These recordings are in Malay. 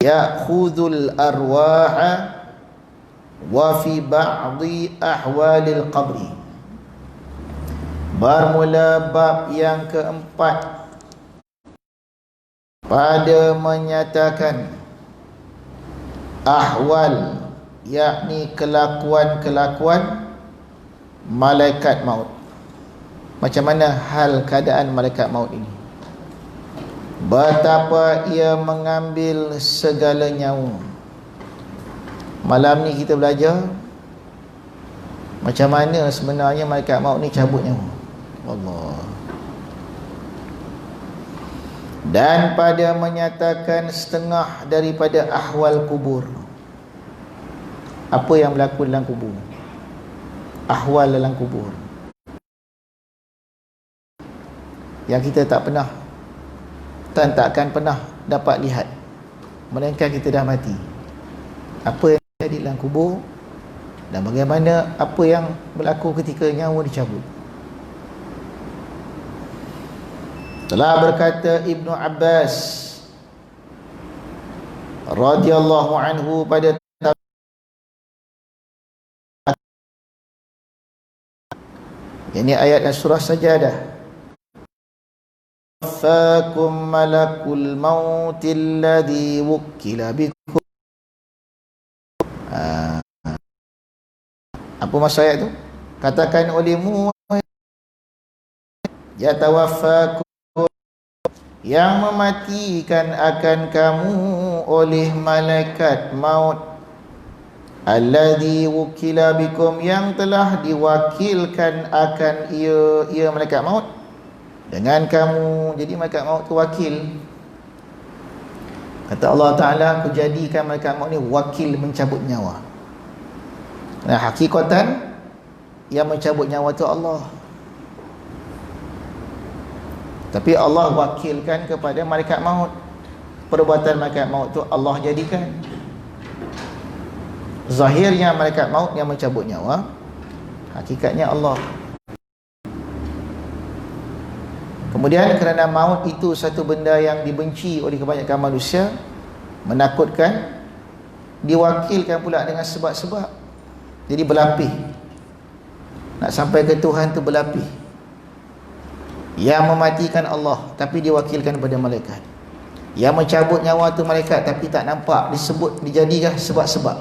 ya'khudhul arwaha wa fi ba'di ahwalil qabri. Bermula bab yang keempat pada menyatakan ahwal, yakni kelakuan-kelakuan malaikat maut. Macam mana hal keadaan malaikat maut ini, betapa ia mengambil segala nyawa. Malam ni kita belajar macam mana sebenarnya malaikat maut ni cabut nyawa. Allah. Dan pada menyatakan setengah daripada ahwal kubur. Apa yang berlaku dalam kubur, ahwal dalam kubur, yang kita tak pernah dan takkan pernah dapat lihat, melainkan kita dah mati. Apa yang terjadi dalam kubur dan bagaimana apa yang berlaku ketika nyawa dicabut. Telah berkata Ibnu Abbas radhiyallahu anhu pada ini ayat surah Sajadah, "Fakum malakul mautil ladzi wukila bikum." Apa maksud ayat tu? Katakan olehmu, yatawaffakum, yang mematikan akan kamu oleh malaikat maut, alladzi wukila bikum, yang telah diwakilkan akan ia malaikat maut dengan kamu. Jadi malaikat maut tu wakil. Kata Allah Ta'ala, aku jadikan malaikat maut ni wakil mencabut nyawa. Nah, hakikatan yang mencabut nyawa tu Allah, tapi Allah wakilkan kepada malaikat maut. Perbuatan malaikat maut tu Allah jadikan. Zahirnya malaikat maut yang mencabut nyawa, hakikatnya Allah. Kemudian kerana maut itu satu benda yang dibenci oleh kebanyakan manusia, menakutkan, diwakilkan pula dengan sebab-sebab. Jadi berlapis. Nak sampai ke Tuhan tu berlapis. Yang mematikan Allah, tapi diwakilkan kepada malaikat. Yang mencabut nyawa tu malaikat, tapi tak nampak, disebut, dijadikan sebab-sebab.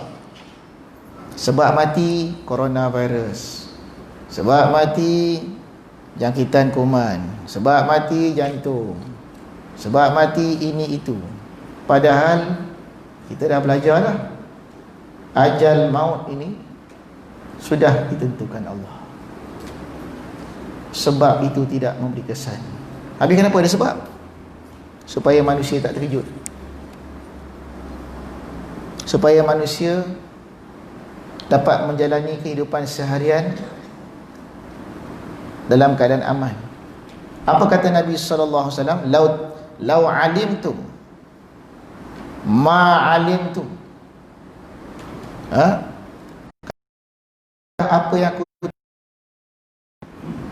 Sebab mati coronavirus, sebab mati jangkitan kuman, sebab mati jantung, sebab mati ini itu. Padahal kita dah belajar dah, ajal maut ini sudah ditentukan Allah. Sebab itu tidak memberi kesan. Habis kenapa ada sebab? Supaya manusia tak terkejut, supaya manusia dapat menjalani kehidupan seharian dalam keadaan aman. Apa kata Nabi sallallahu alaihi wasallam? Lau alimtum ma alimtum. Apa yang aku,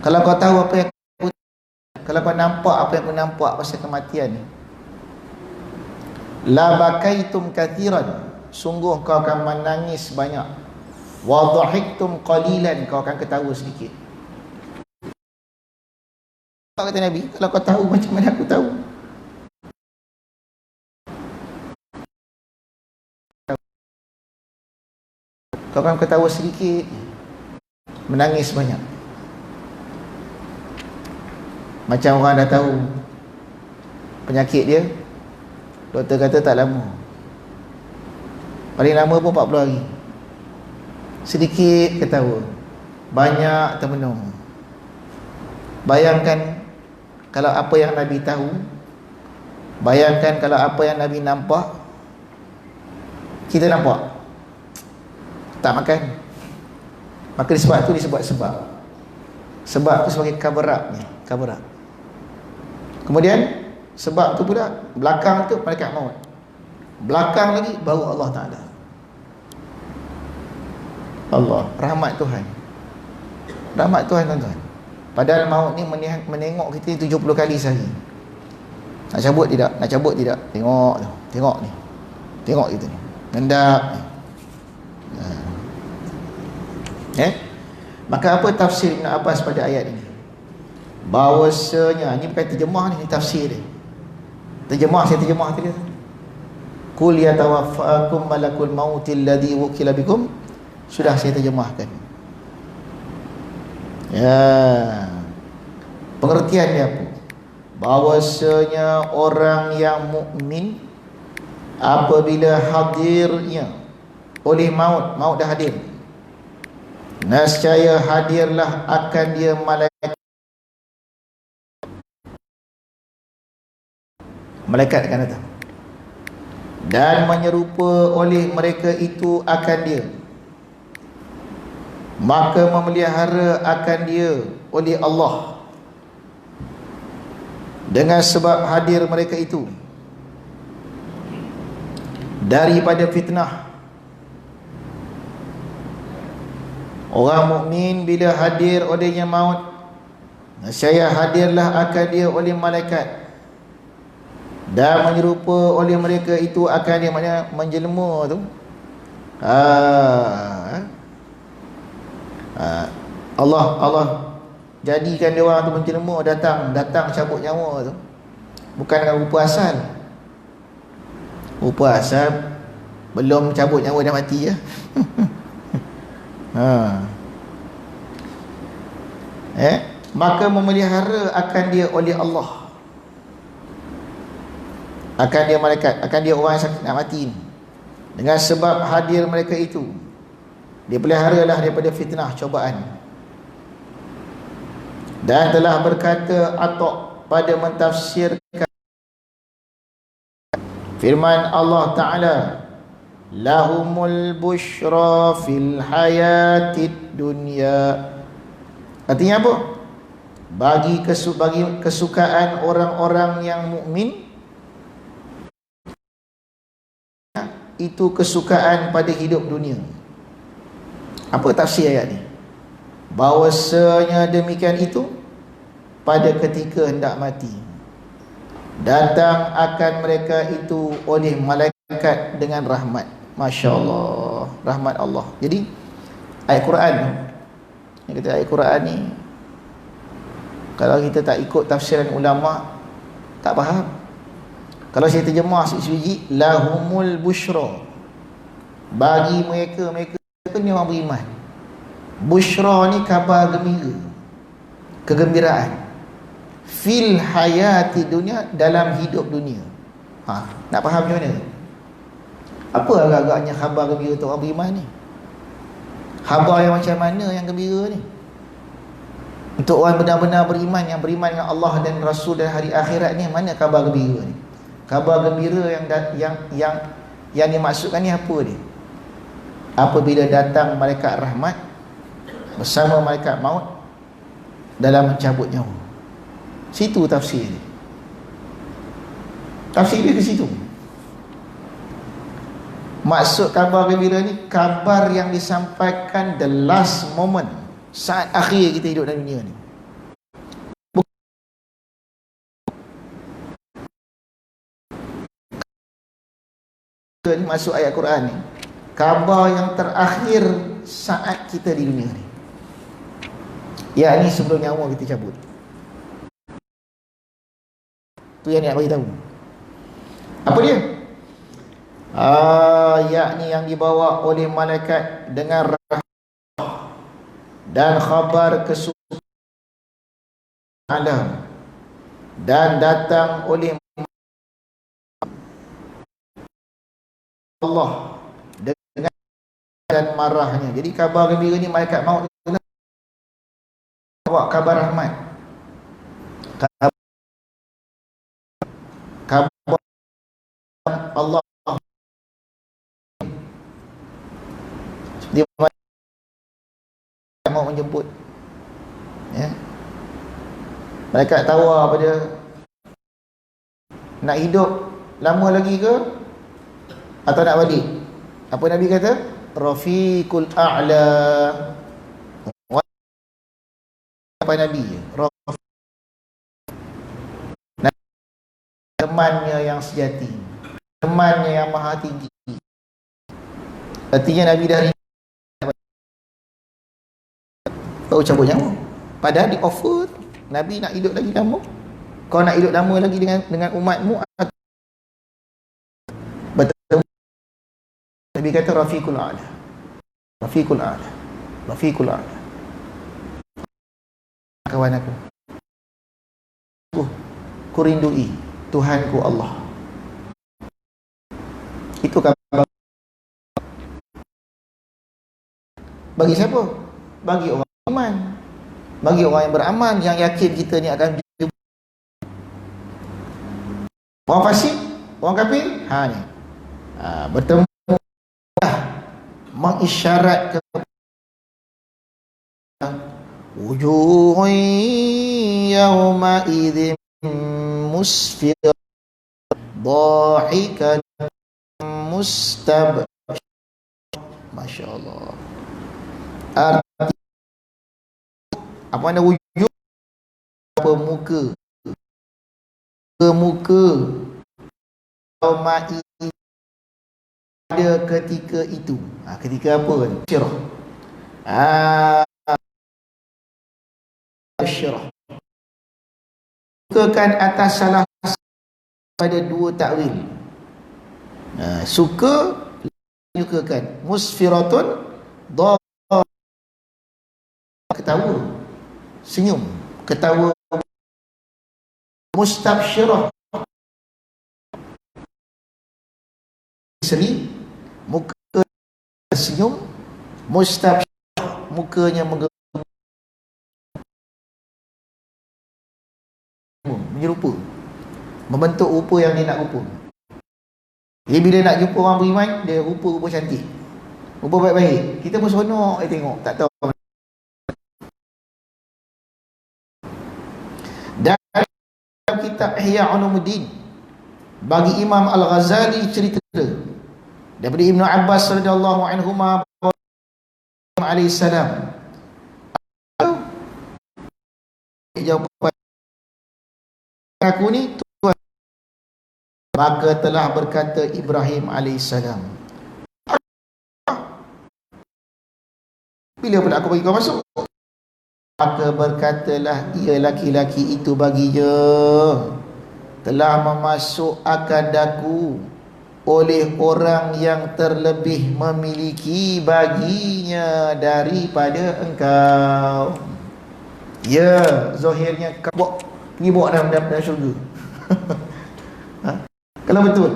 kalau kau tahu apa yang aku, kalau kau nampak apa yang aku nampak pasal kematian ni, la bakaitum kathiran, sungguh kau akan menangis banyak, wa dhahiktum qalilan, kau akan ketawa sedikit. Apa kata Nabi? Kalau kau tahu macam mana aku tahu. Kau akan ketawa sedikit, menangis banyak. Macam orang dah tahu penyakit dia, doktor kata tak lama, paling lama pun 40 hari. Sedikit ketawa, banyak termenung. Bayangkan kalau apa yang Nabi tahu, bayangkan kalau apa yang Nabi nampak, kita nampak tak makan. Maka sebab tu disebut sebab. Sebab tu sebagai cover-up ni, cover-up. Kemudian sebab tu pula belakang tu malaikat maut, belakang lagi baru Allah Ta'ala. Allah, rahmat Tuhan, rahmat Tuhan tuan-tuan. Padahal maut ni menengok kita 70 kali sehari. Nak cabut tidak? Nak cabut tidak? Tengok tu, tengok ni. Tengok kita ni, ngendap. Maka apa tafsir Ibn Abbas pada ayat ini? Bahawasanya, ni bukan terjemah ni tafsir dia. Terjemah, saya terjemah tadi. Qul yatawaffakum malakul mautil ladzi wukila bikum. Sudah saya terjemahkan. Ya. Pengertian dia apa? Bahawasanya orang yang mukmin apabila hadirnya oleh maut, maut dah hadir, nescaya hadirlah akan dia malaikat akan datang dan menyerupa oleh mereka itu akan dia, maka memelihara akan dia oleh Allah dengan sebab hadir mereka itu daripada fitnah. Orang mukmin bila hadir olehnya maut, saya hadirlah akan dia oleh malaikat dan menyerupa oleh mereka itu akan dia, maknanya menjelma tu. Allah jadikan dia orang tu menjelma, datang cabut nyawa tu. Bukan dengan rupa asal. Rupa asal belum cabut nyawa dah mati ya. Maka memelihara akan dia oleh Allah, akan dia malaikat, akan dia orang yang sakit nak mati ni, dengan sebab hadir mereka itu. Dia peliharalah daripada fitnah, cobaan. Dan telah berkata Atok pada mentafsirkan firman Allah Ta'ala, lahumul bushra fil hayatid dunya. Artinya apa? Bagi kesukaan orang-orang yang mukmin itu kesukaan pada hidup dunia. Apa tafsir ayat ni? Bahawasanya demikian itu pada ketika hendak mati, datang akan mereka itu oleh malaikat dengan rahmat. Masya Allah, rahmat Allah. Jadi ayat Quran, yang kata ayat Quran ni, kalau kita tak ikut tafsiran ulama, tak faham. Kalau saya terjemah sebiji, lahumul bushra, bagi mereka ni orang beriman. Bushra ni kabar gembira, kegembiraan. Fil hayati dunia, dalam hidup dunia. Nak faham macam mana? Apa agak-agaknya khabar gembira untuk orang beriman ni? Khabar yang macam mana yang gembira ni? Untuk orang benar-benar beriman, yang beriman dengan Allah dan Rasul dan hari akhirat ni, mana khabar gembira ni? Khabar gembira yang dimaksudkan ni apa dia? Apabila datang malaikat rahmat bersama malaikat maut dalam mencabut nyawa. Situ tafsir dia. Tafsir dia ke situ. Maksud khabar gembira ni, khabar yang disampaikan the last moment, saat akhir kita hidup dalam dunia ni. Ini masuk ayat Quran ni, khabar yang terakhir saat kita di dunia ni, yakni sebelum nyawa kita cabut. Tu yang nak bagi tahu. Apa dia? Yakni yang dibawa oleh malaikat dengan rahmat dan khabar kesukaan alam, dan datang oleh Allah dengan dan marahnya. Jadi khabar gembira ni malaikat maut bawa khabar rahmat, khabar Allah. Dia mau menjemput, ya. Malaikat tawar pada nak hidup lama lagi ke atau nak balik. Apa Nabi kata? Rafiqul a'la. Apa Nabi? Temannya yang sejati, temannya yang maha tinggi. Artinya Nabi dah baru cabut nyamuk. Padahal di offer Nabi nak hidup lagi lama. Kau nak hidup lama lagi dengan umatmu, betul. Nabi kata Rafiqul A'la. Rafiqul A'la. Rafiqul A'la. Kawan aku, ku rindui Tuhanku Allah. Itu kabar bagi siapa? Bagi orang beriman, bagi orang yang beramal, yang yakin kita ni akan jumpa. Orang fasik, orang kafir, ni bertemu, mengisyarat ke wujuhun yawma idzin musfirah dhahikat mustab. Masya Allah. Arti apa makna wujud? Apa muka? Muka pada ketika itu. Ketika apa kan? Syirah. Syirah. Sukakan atas salah pada dua takwil. Suka, menyukakan. Musfiratun, ketawa, senyum, ketawa. Mustabsyirah, seri, muka senyum. Mustabsyirah, mukanya menyerupa, membentuk rupa yang dia nak rupa. Jadi bila nak jumpa orang beriman, dia rupa-rupa cantik, rupa baik-baik. Kita pun seronok tengok, tak tahu. Dan kitab Ihya Ulumuddin bagi Imam Al-Ghazali cerita daripada Ibnu Abbas radhiyallahu anhuma alaihi salam. Jawapan aku ni Tuhan. Maka telah berkata Ibrahim alaihi salam, bila pula aku bagi kau masuk? Maka berkatalah ia laki-laki itu baginya, telah memasuk akan daku oleh orang yang terlebih memiliki baginya daripada engkau. Ya, zahirnya kau pergi bawa dalam syurga. Kalau betul,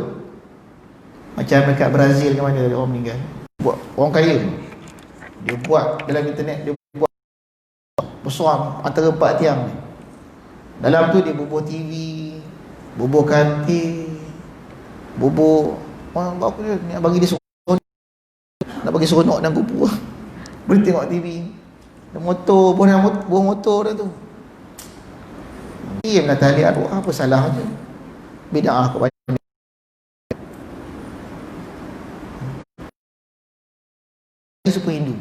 macam dekat Brazil ke mana orang meninggal, buat orang kaya, dia buat dalam internet, dia buat besar antara 4 tiang. Dalam tu dia bubuh TV, bubuh kantin, bubuh apa dia nak bagi dia seronok, nak bagi seronok dan kupu. Boleh tengok TV. Motor pun buah motor dah tu. Diam nak tali arwah, apa salahnya? Bid'ah kepada super Hindu.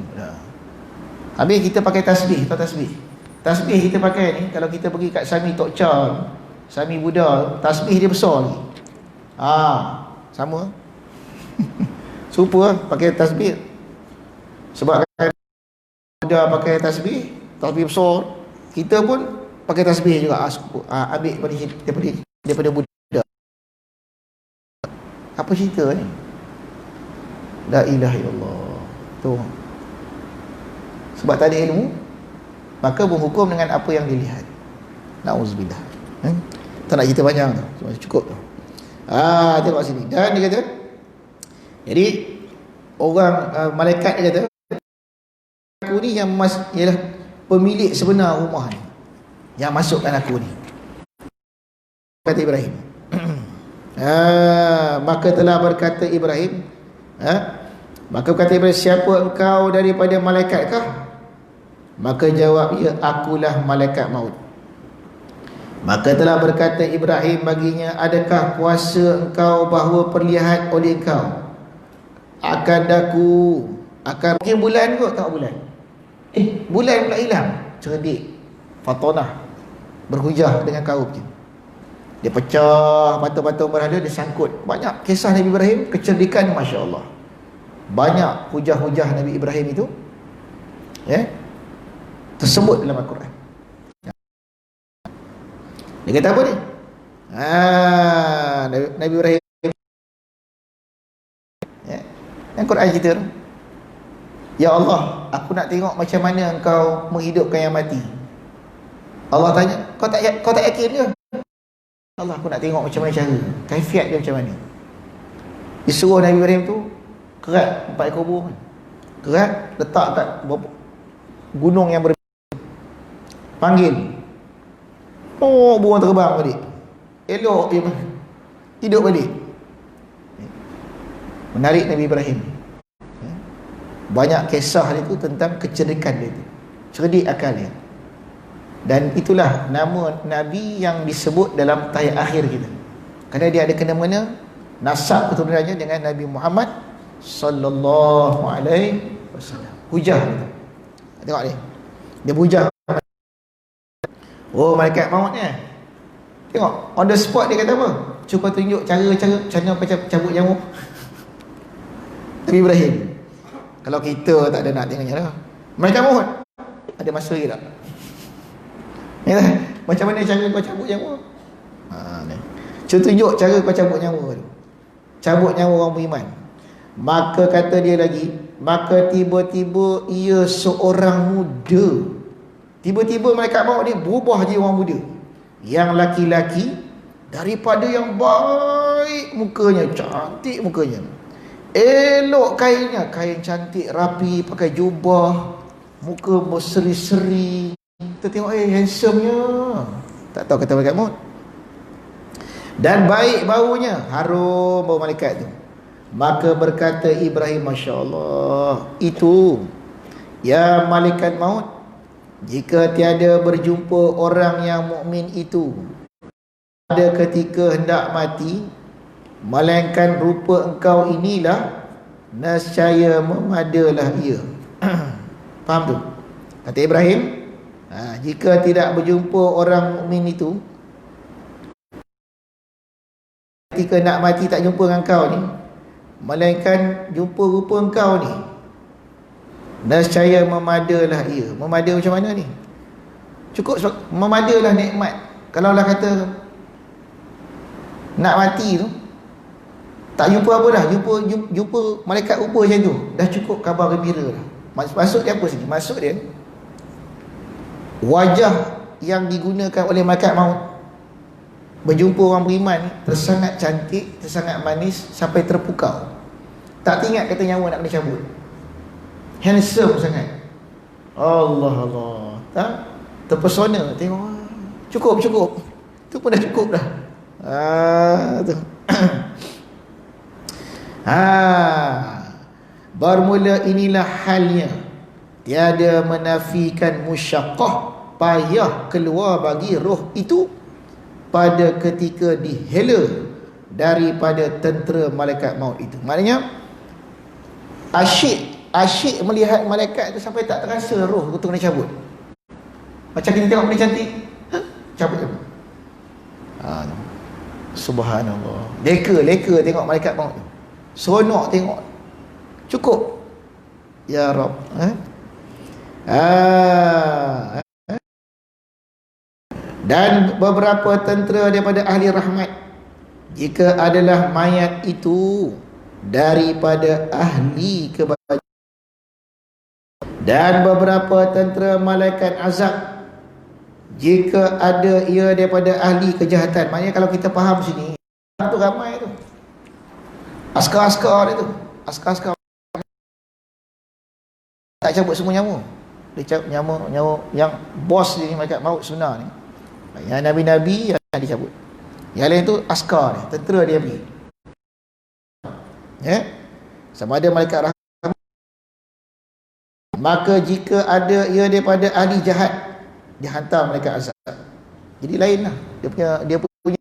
Habis kita pakai tasbih, tahu tasbih? Tasbih kita pakai ni, kalau kita pergi kat Sami Tok Cha, Sami Buddha, tasbih dia besar lagi. Sama. Serupa pakai tasbih. Sebab Buddha pakai tasbih besar, kita pun pakai tasbih juga. Ambil daripada Buddha. Apa cerita ni? La ilaha illallah. Tu. Sebab tak ada ilmu, maka berhukum dengan apa yang dilihat. Na'udzubillah. Tak nak cerita panjang tu, cuma cukup tu. Tengok sini. Dan dia kata, jadi orang malaikat dia kata, aku ni yang ialah pemilik sebenar rumah ni, yang masukkan aku ni. Kata Ibrahim. Maka telah berkata Ibrahim, maka kata Ibrahim, siapa engkau daripada malaikatkah? Maka jawab ia, akulah malaikat maut. Maka telah berkata Ibrahim baginya, adakah kuasa engkau bahawa perlihat oleh engkau akan daku, akan mungkin bulan kot, tak bulan. Bulan pula hilang. Cerdik, fatonah, berhujah dengan kaumnya. Dia pecah batu-batu berhala, dia sangkut. Banyak kisah Nabi Ibrahim, kecerdikan, Masya Allah. banyak hujah-hujah Nabi Ibrahim itu tersebut dalam Al-Quran. Dia kata apa ni? Nabi Ibrahim yang Quran cerita tu, ya Allah, aku nak tengok macam mana engkau menghidupkan yang mati. Allah tanya, kau tak yakin ke? Allah, aku nak tengok macam mana cara, kaifiat dia macam mana. Disuruh Nabi Ibrahim tu kerat 4 ekor burung, kerat letak kat gunung yang berbeza, panggil, burung terbang balik, elok dia hidup balik. Menarik Nabi Ibrahim. Banyak kisah dia tu tentang kecerdikan dia tu, cerdik akal dia. Dan itulah nama Nabi yang disebut dalam tayat akhir kita, kerana dia ada kena-mena nasab keturunannya dengan Nabi Muhammad sallallahu alaihi wasallam. Hujah dia. Tengok ni, dia hujah. Oh, malaikat maut ni, tengok on the spot dia kata apa? Cuba tunjuk cara-cara macam mana cabut nyamuk. Nabi Ibrahim. Kalau kita tak ada nak tengoknya dah. Malaikat maut ada masa ke tak? Ya, macam mana cara kau cabut nyawa? Ni. Cuba tunjuk cara kau cabut nyawa tu. Cabut nyawa orang beriman. Maka kata dia lagi, maka tiba-tiba ia seorang muda. Tiba-tiba malaikat maut ni berubah jadi orang muda. Yang laki-laki daripada yang baik mukanya, cantik mukanya. Elok kainnya, kain cantik rapi, pakai jubah, muka berseri-seri. Kita tengok handsome-nya. Tak tahu kata malaikat maut. Dan baik baunya, harum bau malaikat tu. Maka berkata Ibrahim, masya-Allah, itu ya malaikat maut, jika tiada berjumpa orang yang mukmin itu pada ketika hendak mati, melainkan rupa engkau inilah, nescaya memadalah ia. Faham tu? Kata Ibrahim, jika tidak berjumpa orang mukmin itu, ketika nak mati tak jumpa dengan kau ni, melainkan jumpa rupa engkau ni, nescaya memadalah ia. Memada macam mana ni? Cukup memadalah nikmat. Kalau lah kata nak mati tu tak jumpa apa dah, jumpa malaikat rupa macam tu, dah cukup kabar gembira dah. Maksud dia apa sini? Maksud dia, wajah yang digunakan oleh malaikat maut berjumpa orang beriman tersangat cantik, tersangat manis, sampai terpukau. Tak ingat kata nyawa nak kena cabut. Handsome sangat. Allah. Tak? Terpesona tengok. Cukup. Tu pun dah cukup dah. Tu. Bermula inilah halnya, tiada menafikan musyaqqah, payah keluar bagi roh itu pada ketika dihela daripada tentera malaikat maut itu. Maknanya asyik melihat malaikat itu sampai tak terasa roh tu kena cabut. Macam kita tengok benda cantik, cabut. Subhanallah. Leka tengok malaikat maut tu. Seronok tengok. Cukup. Ya Rabb. Dan beberapa tentera daripada ahli rahmat, jika adalah mayat itu daripada ahli kebaikan, dan beberapa tentera malaikat azab, jika ada ia daripada ahli kejahatan. Maknanya kalau kita faham sini, tu ramai tu askar-askar dia tu, askar-askar tak cabut semua nyawa. Dia cabut nyawa yang bos dia ni, malaikat maut sebenar ni, yang nabi-nabi yang dicabut. Yang lain tu askar dia, tentera dia pergi. Sama ada malaikat rahmat. Maka jika ada ia daripada ahli jahat, dihantar malaikat azab. Jadi lain lah dia punya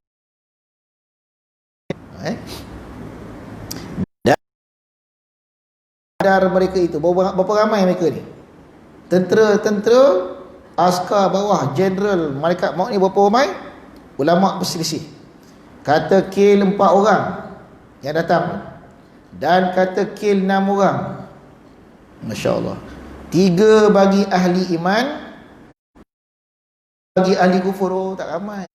dan mereka itu berapa ramai mereka ni, tentera, askar bawah, jeneral malaikat maut ni berapa ramai? Ulama berselisih. Kata kil 4 orang yang datang, Dan kata kill 6 orang. Masya Allah. 3 bagi ahli iman, bagi ahli kufur, oh tak ramai.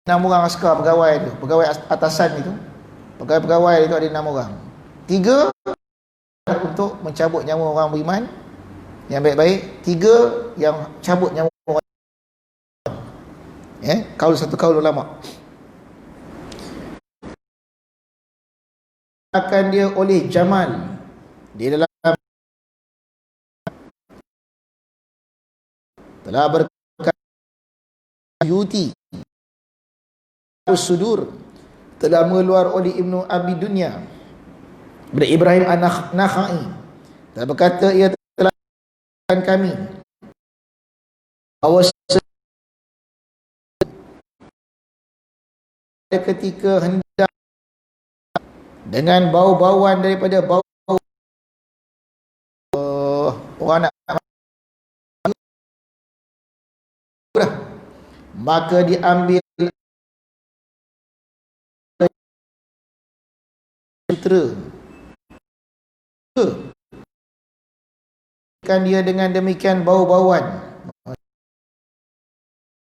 6 orang askar pegawai tu, pegawai atasan itu, pegawai itu ada 6 orang. 3 untuk mencabut nyawa orang beriman yang baik-baik, 3 yang cabut nyawa orang. Kaul satu kaul ulama. Akan dia oleh Jamal di dalam telah berkata Yuti Sudur telah mengeluar oleh Ibnu Abi Dunya dari Ibrahim An-Nakhai telah berkata ia telah kami bahawa ketika hendak dengan bau-bauan daripada bau orang nak maka diambil sutera kan dia dengan demikian bau-bauan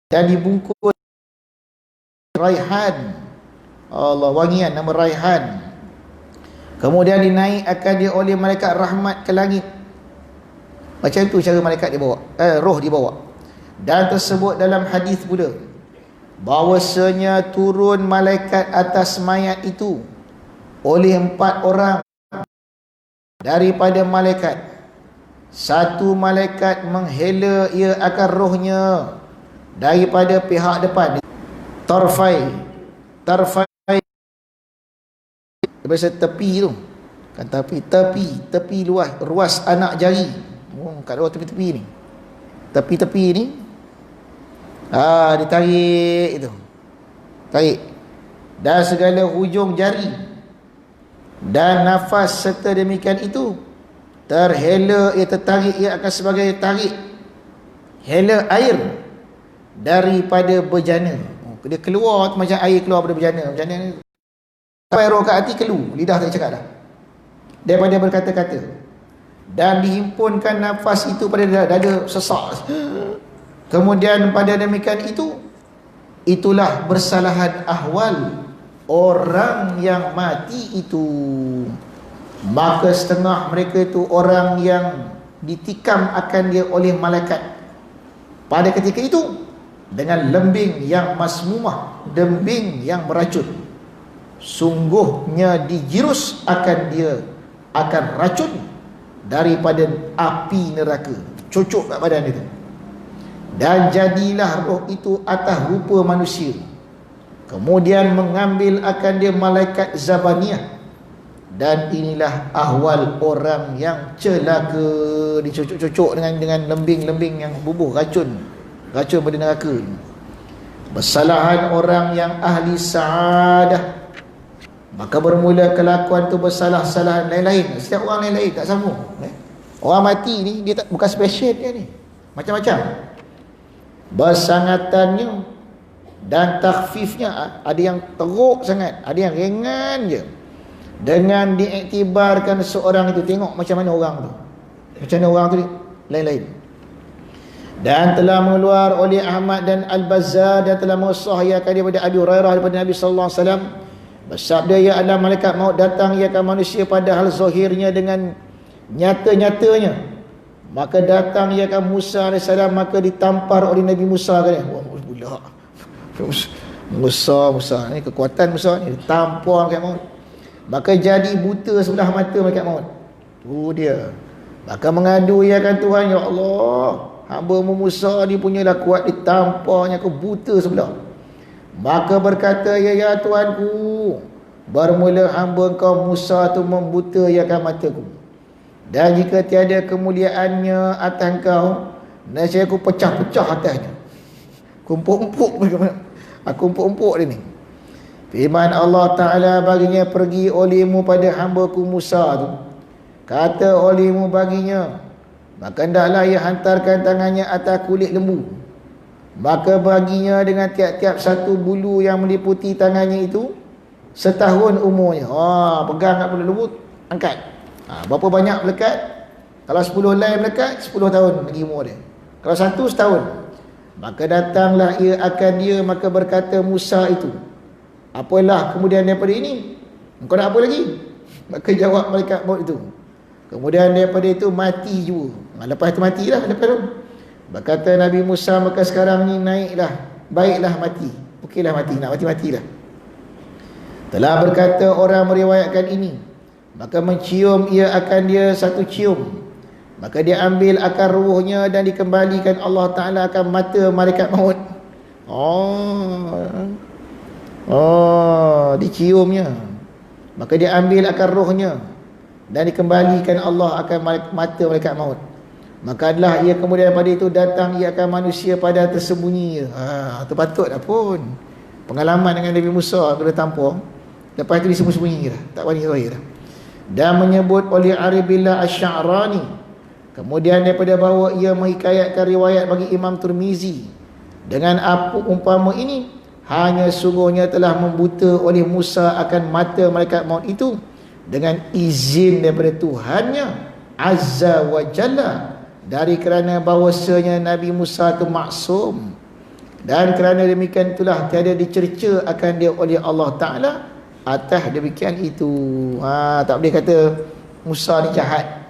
dan dibungkus raihan. Allah, wangian nama raihan. Kemudian dinaikkan dia oleh malaikat rahmat ke langit. Macam tu cara malaikat dibawa, roh dibawa. Dan tersebut dalam hadis pula bahawasanya turun malaikat atas mayat itu oleh 4 orang daripada malaikat. Satu malaikat menghela ia akan rohnya daripada pihak depan. Tarfai biasa tepi tu kan, tepi ruas anak jari. Kat luar tepi-tepi ni, tepi-tepi ni ditarik itu, tarik, dan segala hujung jari dan nafas serta demikian itu terhela, ia tertarik, ia akan sebagai tarik hela air daripada bejana. Dia keluar macam air keluar daripada bejana ni. Sampai roh kat hati keluar, lidah tak cakap dah, daripada berkata-kata. Dan dihimpunkan nafas itu pada dada sesak. Kemudian pada demikian itu, itulah bersalahan ahwal orang yang mati itu. Maka setengah mereka itu orang yang ditikam akan dia oleh malaikat pada ketika itu dengan lembing yang masmumah, lembing yang beracun. Sungguhnya dijirus akan dia akan racun daripada api neraka, cocok kat badan itu. Dan jadilah roh itu atas rupa manusia. Kemudian mengambil akan dia malaikat Zabaniyah. Dan inilah ahwal orang yang celaka, dicocok-cocok dengan lembing-lembing yang bubuh racun pada neraka. Bersalahan orang yang ahli sa'adah, maka bermula kelakuan tu bersalah-salahan lain-lain. Setiap orang lain-lain, tak sama. Orang mati ni dia tak, bukan special dia ni, macam-macam. Bersangatannya dan takhfifnya, ada yang teruk sangat, ada yang ringan je. Dengan diiktibarkan seorang itu, tengok macam mana orang tu, macam mana orang tu lain-lain. Dan telah mengeluar oleh Ahmad dan Al-Bazzar, dan telah mensahihkan daripada Abi Hurairah daripada Nabi sallallahu alaihi wasallam bersabda, ya Allah, malaikat maut datang ia akan manusia padahal zahirnya dengan nyata-nyatanya. Maka datang ia akan Musa AS, maka ditampar oleh Nabi Musa kan. Wah, pula Musa ni, kekuatan Musa ni, ditampar malaikat maut. Maka jadi buta sebelah mata malaikat maut. Tu dia. Maka mengadu ia akan Tuhan, ya Allah, hamba-Mu Musa ni punyalah kuat, ditamparnya ke buta sebelah. Maka berkata, ya Tuanku, bermula hamba Engkau Musa tu membutakan mataku, dan jika tiada kemuliaannya atas Engkau, nescaya aku pecah-pecah atasnya. Kumpuk-umpuk aku umpuk-umpuk dia ni. Firman Allah Ta'ala baginya, pergi olehmu pada hamba-Ku Musa tu, kata olehmu baginya, maka hendaklah ia hantarkan tangannya atas kulit lembu. Maka baginya dengan tiap-tiap satu bulu yang meliputi tangannya itu setahun umurnya. Pegang kat bulu lembu, angkat. Berapa banyak melekat? Kalau 10 helai melekat, 10 tahun lagi umur dia. Kalau 1 setahun. Maka datanglah maka berkata Musa itu, apalah kemudian daripada ini? Engkau nak apa lagi? Maka jawab malaikat maut itu, kemudian daripada itu mati juga. Lepas itu matilah. Lepas itu berkata Nabi Musa, maka sekarang ni naiklah, baiklah mati. Okeylah mati, nak mati-matilah. Telah berkata orang meriwayatkan ini, maka mencium ia akan dia satu cium, maka dia ambil akan ruhnya dan dikembalikan Allah Ta'ala akan mata malaikat maut. Diciumnya, maka dia ambil akan ruhnya dan dikembalikan Allah akan mata malaikat maut. Maka adalah ia kemudian pada itu datang ia akan manusia pada tersembunyi. Terpatut dah pun pengalaman dengan Nabi Musa kena tampung. Lepas itu disembunyi dah, tak berani raya dah. Dan menyebut oleh Aribillah Asy-Sya'rani, kemudian daripada bahawa ia menghikayatkan riwayat bagi Imam Tirmizi dengan apa umpama ini, hanya sungguhnya telah membuta oleh Musa akan mata malaikat maut itu dengan izin daripada Tuhannya Azza wa Jalla, dari kerana bahawasanya Nabi Musa itu maksum, dan kerana demikian itulah tiada dicerca akan dia oleh Allah Ta'ala atas demikian itu. Tak boleh kata Musa ni jahat,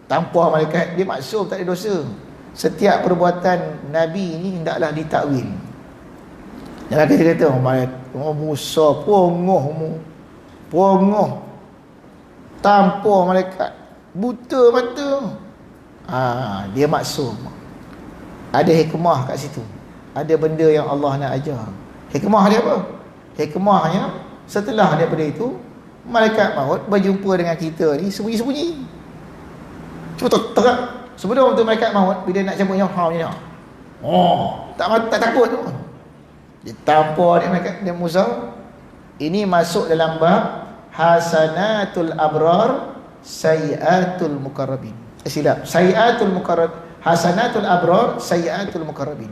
tanpa malaikat, dia maksum, tak ada dosa. Setiap perbuatan Nabi ni hendaklah ditakwil. Jangan kita kata Musa pongoh tanpa malaikat, buta mata. Dia maksum. Ada hikmah kat situ, ada benda yang Allah nak ajar. Hikmah dia apa? Hikmahnya setelah daripada itu malaikat maut berjumpa dengan kita ni sembunyi-sembunyi. Cuba terang. Sebelum tu malaikat maut bila nak cabut nyawa tak takut tu. Dia tampar dia malaikat dia Musa. Ini masuk dalam bab hasanatul abrar sayiatul muqarrabin. Silap. Sayiatul muqarrab, hasanatul abrar sayiatul muqarrabin.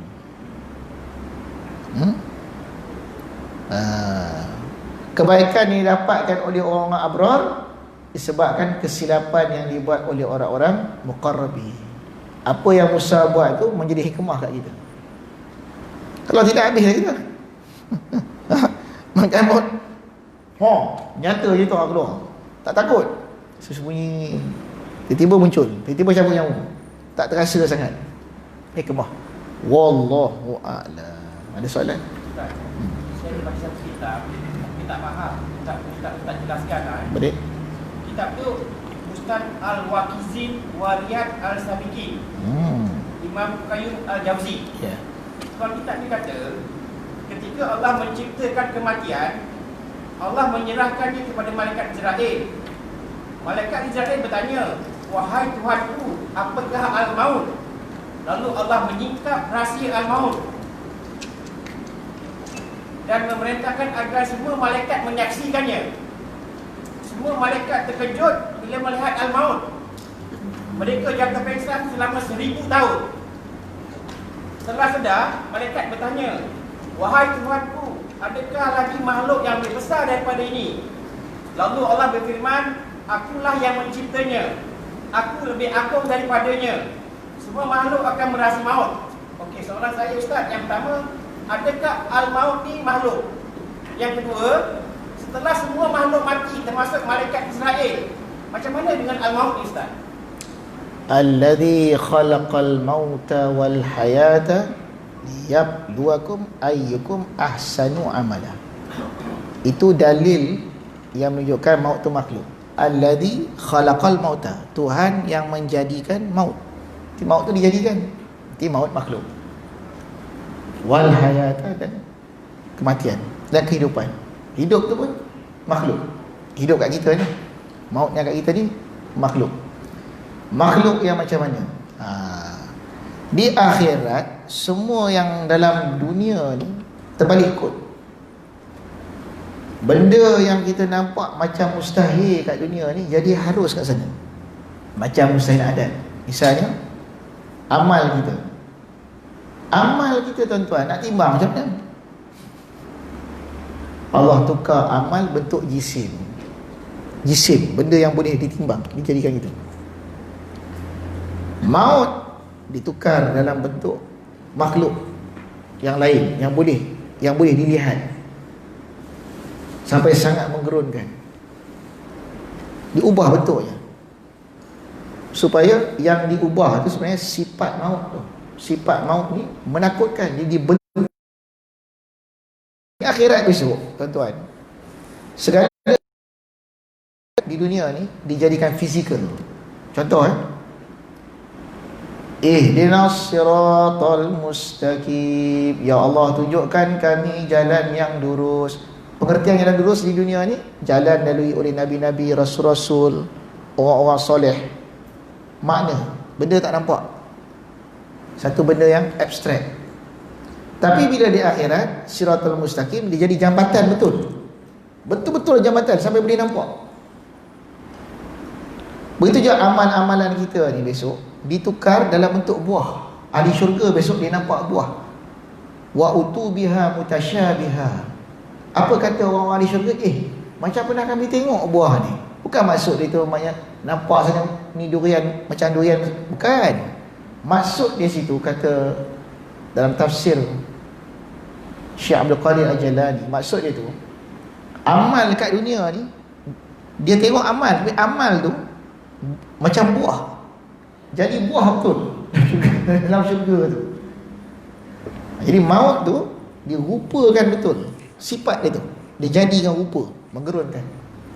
Kebaikan yang didapatkan oleh orang-orang abrar disebabkan kesilapan yang dibuat oleh orang-orang muqarrabi. Apa yang Musa buat tu menjadi hikmah kat kita. Kalau tidak habis lah kita. Makan maut nyata je tu orang keluar, tak takut, sembunyi, tiba-tiba muncul, tiba-tiba cabut nyawa, tak terasa sangat. Hikmah. Wallahu a'lam. Ada soalan? Saya baca satu kitab, tak faham, tak jelaskan lah. Baik. Kitab tu Ustaz Al-Waqizin Wariyat Al-Sabiqi, Imam Qayyum Al-Jauzi. Ya. Kalau kitab ni kata, ketika Allah menciptakan kematian, Allah menyerahkannya kepada malaikat Israel. Malaikat Israel bertanya, wahai Tuhanku, apakah al-maut? Lalu Allah menyingkap rahsia al-maut dan memerintahkan agar semua malaikat menyaksikannya. Semua malaikat terkejut bila melihat al-maut. Mereka jangka pingsan selama 1000 tahun. Setelah sedar, malaikat bertanya, wahai Tuhanku, adakah lagi makhluk yang lebih besar daripada ini? Lalu Allah berfirman, akulah yang menciptanya, aku lebih agung daripadanya. Semua makhluk akan merasa maut. Okey, soalan saya Ustaz, yang pertama, adakah al-maut ni makhluk? Yang kedua, setelah semua makhluk mati termasuk malaikat Israel, macam mana dengan al-maut ni Ustaz? Alladhi khalaqal mauta wal hayata liyabluwakum ayyukum ahsanu amala. Itu dalil yang menunjukkan maut itu makhluk. Alladhi khalaqal mauta, Tuhan yang menjadikan maut. Nanti maut itu dijadikan, nanti maut makhluk. Wal hayata, dan kematian dan kehidupan. Hidup tu pun makhluk. Hidup kat kita ni, mautnya kat kita ni makhluk. Makhluk yang macam mana? Di akhirat, semua yang dalam dunia ni terbalik kot. Benda yang kita nampak macam mustahil kat dunia ni jadi harus kat sana. Macam mustahil adat. Misalnya amal kita. Amal kita tuan-tuan nak timbang macam mana? Allah tukar amal bentuk jisim. Jisim, benda yang boleh ditimbang, dijadikan itu. Maut ditukar dalam bentuk makhluk yang lain, yang boleh dilihat, sampai sangat menggerunkan. Diubah bentuknya, supaya yang diubah itu sebenarnya sifat maut tu. Sifat maut ni menakutkan. Jadi akhirat besok, tuan-tuan, segala di dunia ni dijadikan fizikal. Contoh, ihdinas siratal mustaqim, ya Allah tunjukkan kami jalan yang lurus. Pengertian jalan lurus di dunia ni, jalan lalui oleh nabi-nabi, rasul-rasul, orang-orang soleh. Makna benda tak nampak, satu benda yang abstrak. Tapi bila di akhirat, siratal mustaqim dia jadi jambatan, betul-betul jambatan sampai boleh nampak. Begitu juga amal-amalan kita ni besok ditukar dalam bentuk buah. Ahli syurga besok dia nampak buah. Wa utu biha mutasyabiha. Apa kata orang ahli syurga? Macam pernah kami tengok buah ni. Bukan maksud dia tu banyak nampak sana ni durian, macam durian. Bukan. Maksud dia situ, kata dalam tafsir Syekh Abdul Qadir Al-Jalani, maksud dia tu, amal kat dunia ni, dia tengok amal, tapi amal tu macam buah. Jadi buah betul dalam syurga tu. Jadi maut tu dirupakan betul sifat dia tu, dia jadikan rupa, menggerunkan.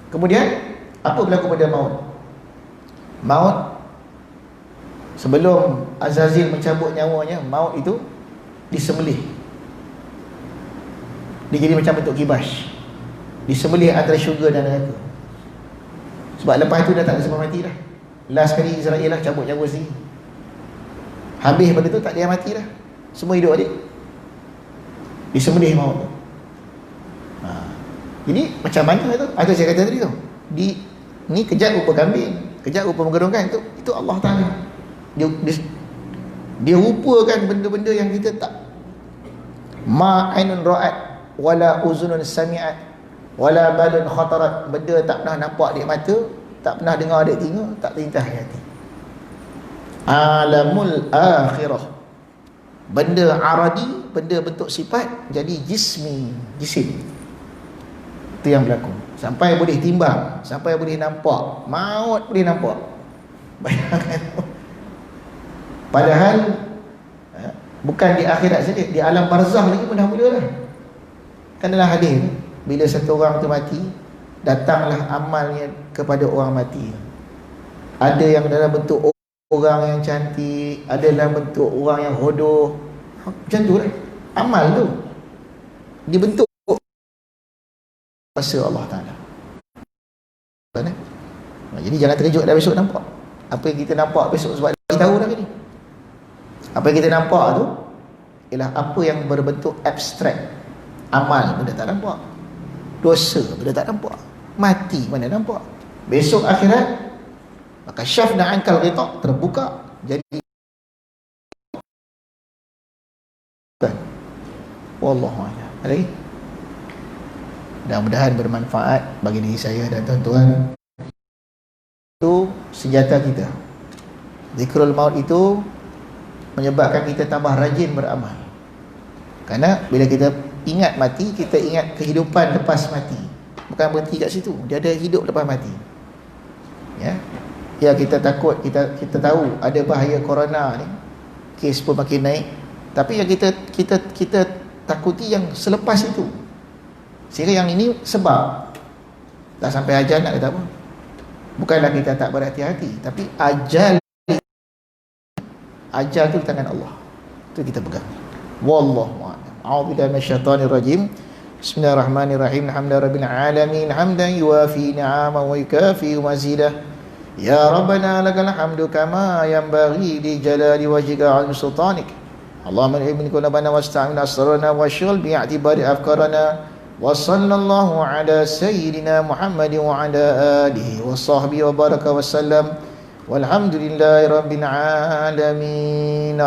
Kemudian apa berlaku pada maut? Maut, sebelum Azazil mencabut nyawanya, maut itu disembelih. Dia jadi macam bentuk kibas, disembelih antara syurga dan neraka. Sebab lepas tu dah tak ada siapa mati dah. Last kali Israel lah cabut nyawa sendiri. Habis pada tu tak ada yang mati dah, semua hidup adik, disembelih maut tu. Jadi macam mana tu? Ada saya kata tadi tu, ni kejap rupa kambing, kejap rupa menggerunkan. Itu Allah Ta'ala. Dia rupakan benda-benda yang kita tak, ma ainun ra'at wala uzunun sami'at wala balun khatarat. Benda tak pernah nampak di mata, tak pernah dengar di telinga, tak terlintas di hati. Alamul akhirah, benda aradi, benda bentuk sifat, jadi jisim. Itu yang berlaku. Sampai boleh timbang, sampai boleh nampak. Maut boleh nampak. Bayangkan. Padahal bukan di akhirat saja, di alam barzah lagi pun dah mula lah. Kan dalam hadis, bila satu orang tu mati, datanglah amalnya kepada orang mati. Ada yang dalam bentuk orang yang cantik, ada dalam bentuk orang yang hodoh. Macam tu lah amal tu, dibentuk kuasa Allah Ta'ala. Jadi jangan terkejut dah besok nampak. Apa yang kita nampak besok, sebab kita tahu dah ni, apa yang kita nampak tu ialah apa yang berbentuk abstrak. Amal benda tak nampak, dosa benda tak nampak, mati mana nampak. Besok akhirat, maka syafna ankal ghita, terbuka. Jadi wallahu a'lam. Lagi mudah-mudahan bermanfaat bagi diri saya dan tuan-tuan. Itu senjata kita. Zikrul maut itu menyebabkan kita tambah rajin beramal. Kerana bila kita ingat mati, kita ingat kehidupan lepas mati. Bukan berhenti kat situ, dia ada hidup lepas mati. Ya, kita takut, kita tahu ada bahaya corona ni, kes pun makin naik. Tapi yang kita takuti yang selepas itu. Sehingga yang ini sebab dah sampai ajal, nak kata apa? Bukanlah kita tak berhati-hati, tapi ajal tu di tangan Allah. Itu kita pegang. Wallahu a'lam. A'udzubillahi minasyaitonir rajim. Bismillahirrahmanirrahim. Alhamdulillahirabbil alamin, hamdan yuwafi ni'amahu wa yukafi mazidah. Ya Rabbana lakal hamdu kama yanbaghi li jalali wajhika 'azimi sultanik. Allahumma inna kullana wasta'in asrarna wa syul bi'atibari afkarana. Wa sallallahu ala sayyidina Muhammad wa ala alihi wa sahbihi wa baraka wa sallam. Walhamdulillahi rabbil alamin.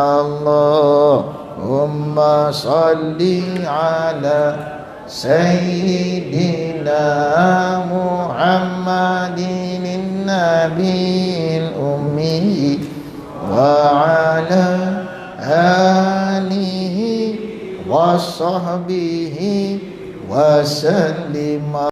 Allahumma salli ala Sayyidina Muhammadin Nabil Ummi wa ala alihi wa sahbihi wa sallim.